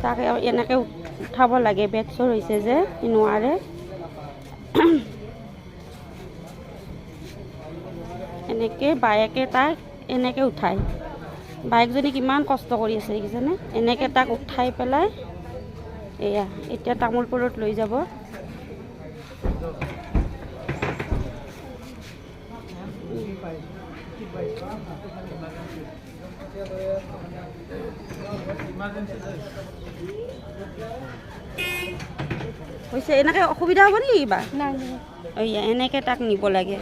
তাক এনেকৈ উঠাব লাগে, বেক চৰ হৈছে যে নোৱাৰে। এনেকৈ বায়েকে তাক এনেকৈ উঠায়। বায়েকজনী কিমান কষ্ট কৰি আছে দেখিছেনে? এনেকৈ তাক উঠাই পেলাই এয়া এতিয়া তামোলপুৰত লৈ যাব। হৈছে এনেকৈ অসুবিধা হ'ব নেকি কিবা? এয়া এনেকৈ তাক নিব লাগে।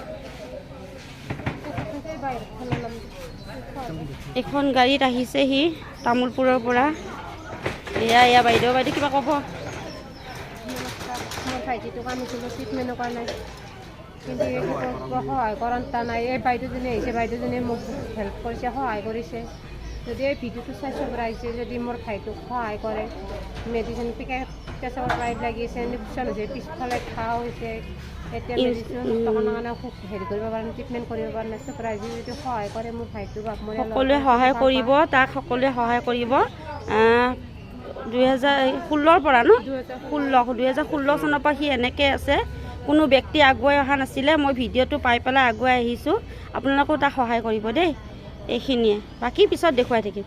এখন গাড়ীত আহিছে সি তামোলপুৰৰ পৰা। এয়া বাইদেউ কিবা ক'ব? মোৰ ভাইটিটোক আনিছিলোঁ ট্ৰিটমেণ্টৰ কাৰণে, কিন্তু সহায় কৰা নাই। এই বাইদেউজনী আহিছে, বাইদেউজনীয়ে মোক হেল্প কৰিছে, সহায় কৰিছে। যদি এই ভিডিঅ'টো চাই চব ৰাইজে যদি মোৰ ভাইটোক সহায় কৰে, মেডিচিন পেচাবৰ পাইপ লাগিছে, ইনজেকশ্যন হৈছে, পিছফালে ঘাঁ হৈছে, এতিয়া মেডিচিনৰ কাৰণে হেৰি কৰিব পৰা নাই, ট্ৰিটমেণ্ট কৰিব পৰা নাই। চব ৰাইজে যদি সহায় কৰে মোৰ ভাইটোক, সকলোৱে সহায় কৰিব, তাক সকলোৱে সহায় কৰিব। 2016ৰ পৰা ন 2016 চনৰ পৰা সি এনেকৈ আছে। কোনো ব্যক্তি আগুৱাই অহা নাছিলে। মই ভিডিঅ'টো পাই পেলাই আগুৱাই আহিছোঁ। আপোনালোকেও তাক সহায় কৰিব দেই। এইখিনিয়ে, বাকী পিছত দেখুৱাই থাকিম।